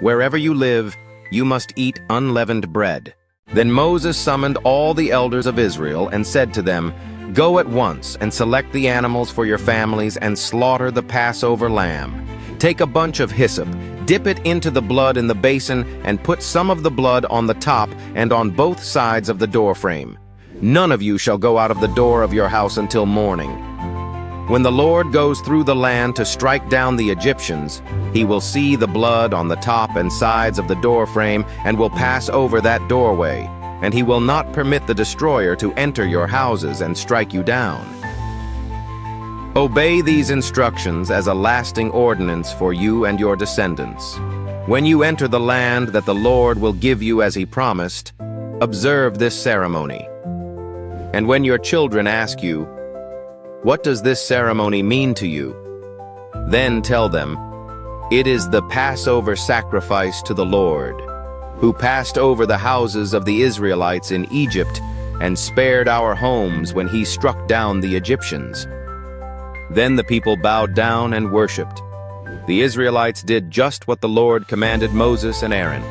Wherever you live, you must eat unleavened bread. Then Moses summoned all the elders of Israel and said to them, Go at once and select the animals for your families and slaughter the Passover lamb. Take a bunch of hyssop, dip it into the blood in the basin, and put some of the blood on the top and on both sides of the doorframe. None of you shall go out of the door of your house until morning. When the Lord goes through the land to strike down the Egyptians, he will see the blood on the top and sides of the doorframe and will pass over that doorway, and he will not permit the destroyer to enter your houses and strike you down. Obey these instructions as a lasting ordinance for you and your descendants. When you enter the land that the Lord will give you as he promised, observe this ceremony. And when your children ask you, What does this ceremony mean to you? Then tell them, It is the Passover sacrifice to the Lord, who passed over the houses of the Israelites in Egypt and spared our homes when he struck down the Egyptians. Then the people bowed down and worshipped. The Israelites did just what the Lord commanded Moses and Aaron.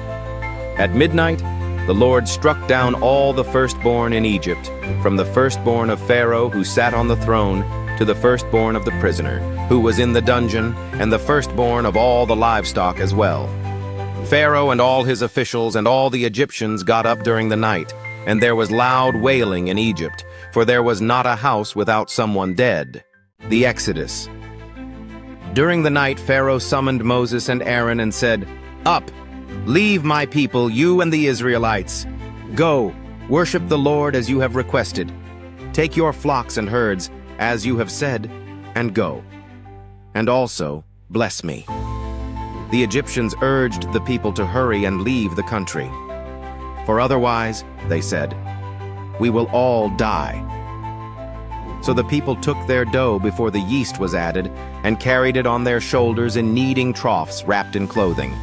At midnight, the Lord struck down all the firstborn in Egypt, from the firstborn of Pharaoh who sat on the throne to the firstborn of the prisoner who was in the dungeon, and the firstborn of all the livestock as well. Pharaoh and all his officials and all the Egyptians got up during the night, and there was loud wailing in Egypt, for there was not a house without someone dead. The Exodus. During the night Pharaoh summoned Moses and Aaron and said, Up, leave my people, you and the Israelites. Go, worship the Lord as you have requested. Take your flocks and herds, as you have said, and go. And also, bless me. The Egyptians urged the people to hurry and leave the country. For otherwise, they said, we will all die. So the people took their dough before the yeast was added and carried it on their shoulders in kneading troughs wrapped in clothing.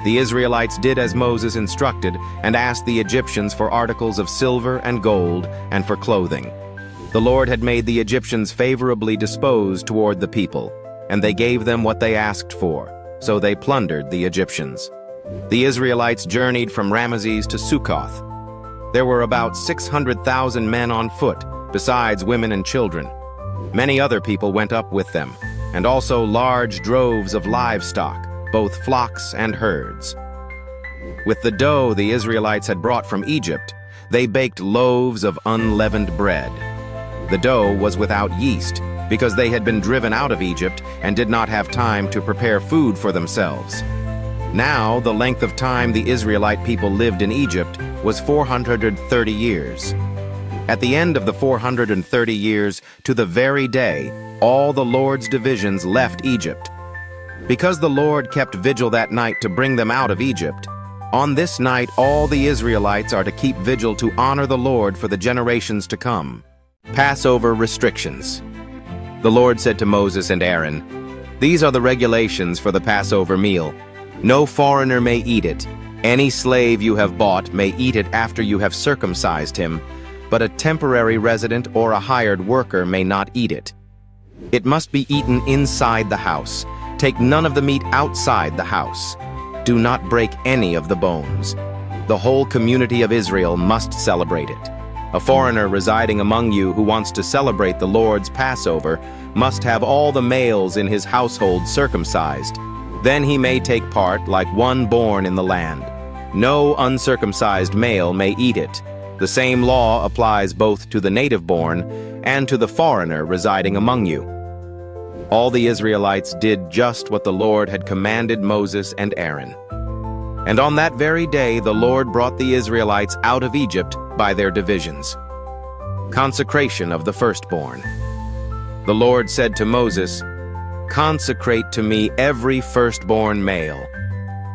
The Israelites did as Moses instructed and asked the Egyptians for articles of silver and gold and for clothing. The Lord had made the Egyptians favorably disposed toward the people, and they gave them what they asked for, so they plundered the Egyptians. The Israelites journeyed from Ramesses to Succoth. There were about 600,000 men on foot, besides women and children. Many other people went up with them, and also large droves of livestock, both flocks and herds. With the dough the Israelites had brought from Egypt, they baked loaves of unleavened bread. The dough was without yeast, because they had been driven out of Egypt and did not have time to prepare food for themselves. Now, the length of time the Israelite people lived in Egypt was 430 years. At the end of the 430 years, to the very day, all the Lord's divisions left Egypt. Because the Lord kept vigil that night to bring them out of Egypt, on this night all the Israelites are to keep vigil to honor the Lord for the generations to come. Passover restrictions. The Lord said to Moses and Aaron, "These are the regulations for the Passover meal. No foreigner may eat it. Any slave you have bought may eat it after you have circumcised him, but a temporary resident or a hired worker may not eat it. It must be eaten inside the house. Take none of the meat outside the house. Do not break any of the bones. The whole community of Israel must celebrate it. A foreigner residing among you who wants to celebrate the Lord's Passover must have all the males in his household circumcised. Then he may take part like one born in the land. No uncircumcised male may eat it. The same law applies both to the native-born and to the foreigner residing among you." All the Israelites did just what the Lord had commanded Moses and Aaron. And on that very day the Lord brought the Israelites out of Egypt by their divisions. Consecration of the firstborn. The Lord said to Moses, "Consecrate to me every firstborn male.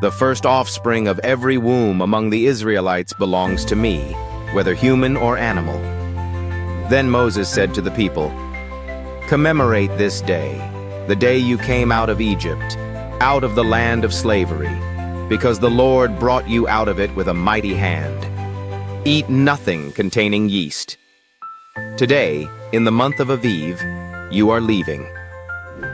The first offspring of every womb among the Israelites belongs to me, whether human or animal." Then Moses said to the people, "Commemorate this day, the day you came out of Egypt, out of the land of slavery, because the Lord brought you out of it with a mighty hand. Eat nothing containing yeast. Today, in the month of Aviv, you are leaving.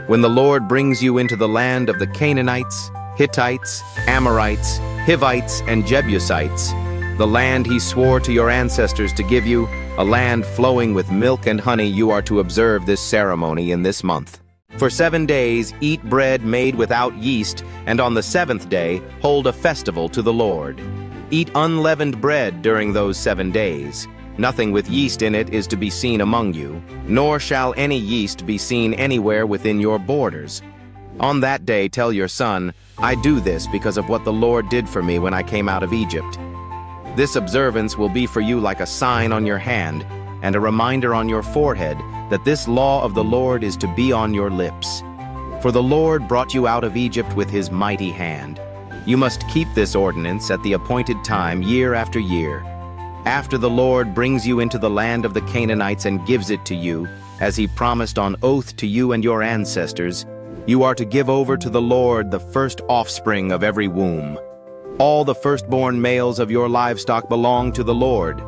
When the Lord brings you into the land of the Canaanites, Hittites, Amorites, Hivites, and Jebusites, the land he swore to your ancestors to give you, a land flowing with milk and honey, you are to observe this ceremony in this month. For 7 days eat bread made without yeast, and on the 7th day hold a festival to the Lord. Eat unleavened bread during those 7 days. Nothing with yeast in it is to be seen among you, nor shall any yeast be seen anywhere within your borders. On that day tell your son, 'I do this because of what the Lord did for me when I came out of Egypt.' This observance will be for you like a sign on your hand and a reminder on your forehead that this law of the Lord is to be on your lips. For the Lord brought you out of Egypt with his mighty hand. You must keep this ordinance at the appointed time year after year. After the Lord brings you into the land of the Canaanites and gives it to you, as he promised on oath to you and your ancestors, you are to give over to the Lord the first offspring of every womb. All the firstborn males of your livestock belong to the Lord.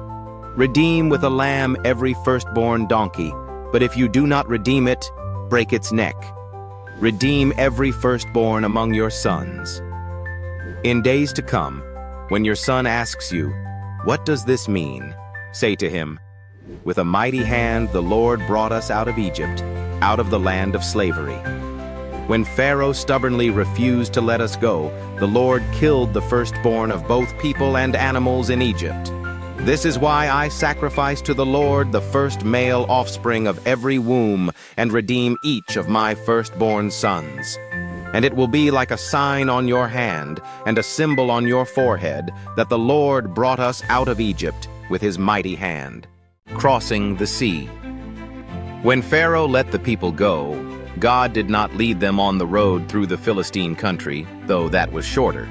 Redeem with a lamb every firstborn donkey, but if you do not redeem it, break its neck. Redeem every firstborn among your sons. In days to come, when your son asks you, 'What does this mean?' say to him, 'With a mighty hand the Lord brought us out of Egypt, out of the land of slavery. When Pharaoh stubbornly refused to let us go, the Lord killed the firstborn of both people and animals in Egypt. This is why I sacrifice to the Lord the first male offspring of every womb and redeem each of my firstborn sons. And it will be like a sign on your hand and a symbol on your forehead that the Lord brought us out of Egypt with his mighty hand." Crossing the sea. When Pharaoh let the people go, God did not lead them on the road through the Philistine country, though that was shorter.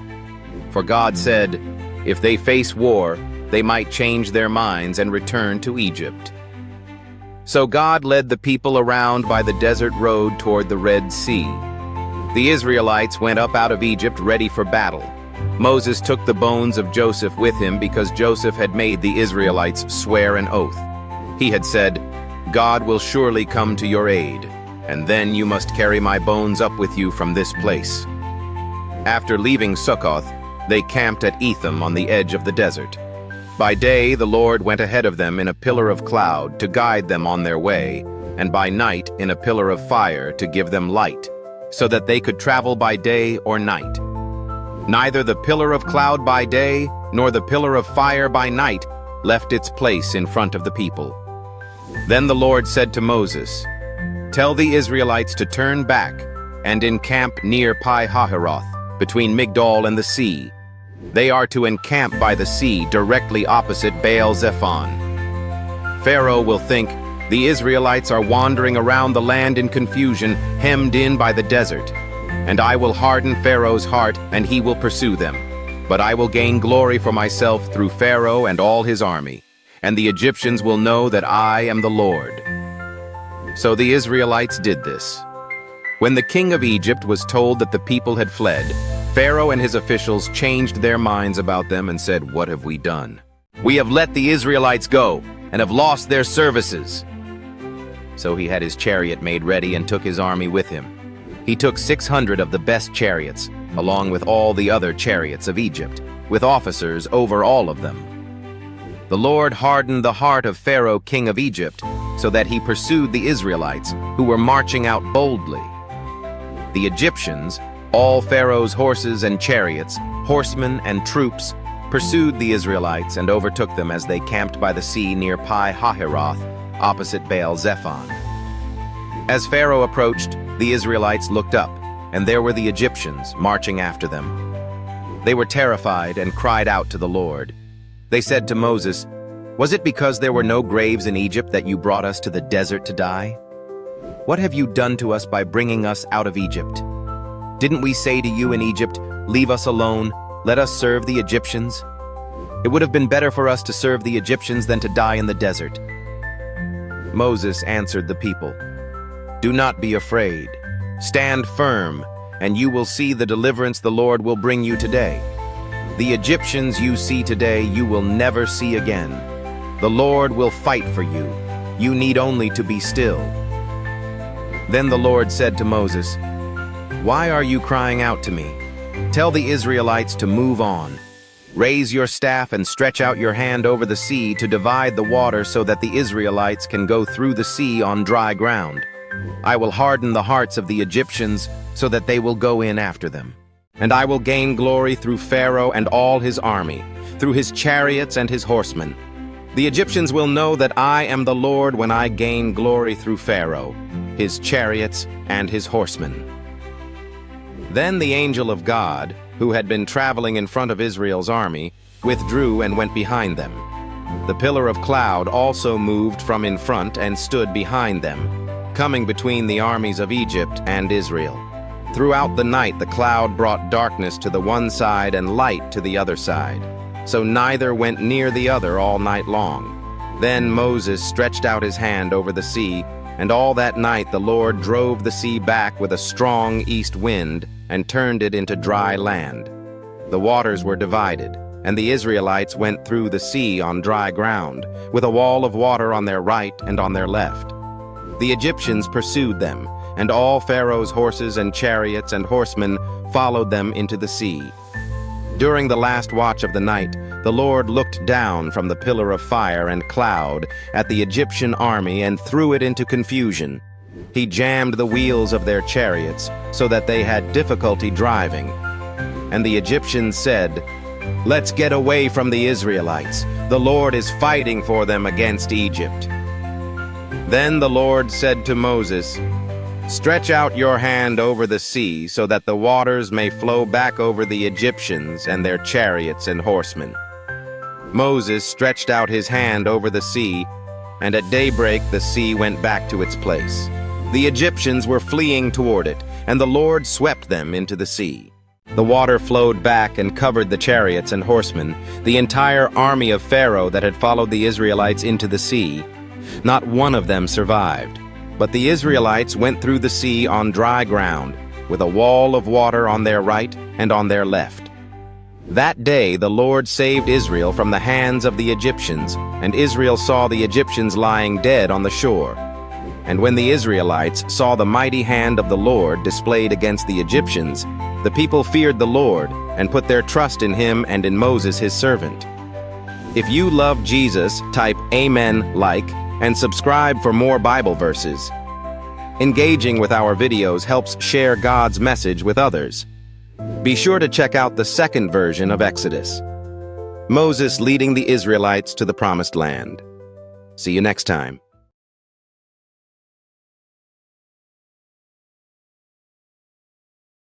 For God said, if they face war, they might change their minds and return to Egypt. So God led the people around by the desert road toward the Red Sea. The Israelites went up out of Egypt ready for battle. Moses took the bones of Joseph with him because Joseph had made the Israelites swear an oath. He had said, "God will surely come to your aid, and then you must carry my bones up with you from this place." After leaving Succoth, they camped at Etham on the edge of the desert. By day, the Lord went ahead of them in a pillar of cloud to guide them on their way, and by night in a pillar of fire to give them light, so that they could travel by day or night. Neither the pillar of cloud by day nor the pillar of fire by night left its place in front of the people. Then the Lord said to Moses, "Tell the Israelites to turn back and encamp near Pi-hahiroth, between Migdol and the sea. They are to encamp by the sea directly opposite Baal-zephon. Pharaoh will think, 'The Israelites are wandering around the land in confusion, hemmed in by the desert.' And I will harden Pharaoh's heart, and he will pursue them. But I will gain glory for myself through Pharaoh and all his army, and the Egyptians will know that I am the Lord." So the Israelites did this. When the king of Egypt was told that the people had fled, Pharaoh and his officials changed their minds about them and said, "What have we done? We have let the Israelites go and have lost their services." So he had his chariot made ready and took his army with him. He took 600 of the best chariots, along with all the other chariots of Egypt, with officers over all of them. The Lord hardened the heart of Pharaoh, king of Egypt, so that he pursued the Israelites, who were marching out boldly. The Egyptians, all Pharaoh's horses and chariots, horsemen and troops, pursued the Israelites and overtook them as they camped by the sea near Pi-hahiroth, opposite Baal-zephon. As Pharaoh approached, the Israelites looked up, and there were the Egyptians marching after them. They were terrified and cried out to the Lord. They said to Moses, "Was it because there were no graves in Egypt that you brought us to the desert to die? What have you done to us by bringing us out of Egypt? Didn't we say to you in Egypt, 'Leave us alone, let us serve the Egyptians'? It would have been better for us to serve the Egyptians than to die in the desert." Moses answered the people, "Do not be afraid. Stand firm, and you will see the deliverance the Lord will bring you today. The Egyptians you see today you will never see again. The Lord will fight for you. You need only to be still." Then the Lord said to Moses, "Why are you crying out to me? Tell the Israelites to move on. Raise your staff and stretch out your hand over the sea to divide the water so that the Israelites can go through the sea on dry ground. I will harden the hearts of the Egyptians so that they will go in after them. And I will gain glory through Pharaoh and all his army, through his chariots and his horsemen. The Egyptians will know that I am the Lord when I gain glory through Pharaoh, his chariots, and his horsemen." Then the angel of God, who had been traveling in front of Israel's army, withdrew and went behind them. The pillar of cloud also moved from in front and stood behind them, coming between the armies of Egypt and Israel. Throughout the night the cloud brought darkness to the one side and light to the other side, so neither went near the other all night long. Then Moses stretched out his hand over the sea, and all that night the Lord drove the sea back with a strong east wind and turned it into dry land. The waters were divided, and the Israelites went through the sea on dry ground, with a wall of water on their right and on their left. The Egyptians pursued them, and all Pharaoh's horses and chariots and horsemen followed them into the sea. During the last watch of the night, the Lord looked down from the pillar of fire and cloud at the Egyptian army and threw it into confusion. He jammed the wheels of their chariots so that they had difficulty driving. And the Egyptians said, "Let's get away from the Israelites. The Lord is fighting for them against Egypt." Then the Lord said to Moses, "Stretch out your hand over the sea so that the waters may flow back over the Egyptians and their chariots and horsemen." Moses stretched out his hand over the sea, and at daybreak the sea went back to its place. The Egyptians were fleeing toward it, and the Lord swept them into the sea. The water flowed back and covered the chariots and horsemen, the entire army of Pharaoh that had followed the Israelites into the sea. Not one of them survived. But the Israelites went through the sea on dry ground, with a wall of water on their right and on their left. That day the Lord saved Israel from the hands of the Egyptians, and Israel saw the Egyptians lying dead on the shore. And when the Israelites saw the mighty hand of the Lord displayed against the Egyptians, the people feared the Lord and put their trust in him and in Moses his servant. If you love Jesus, type Amen, like, and subscribe for more Bible verses. Engaging with our videos helps share God's message with others. Be sure to check out the second version of Exodus. Moses leading the Israelites to the Promised Land. See you next time.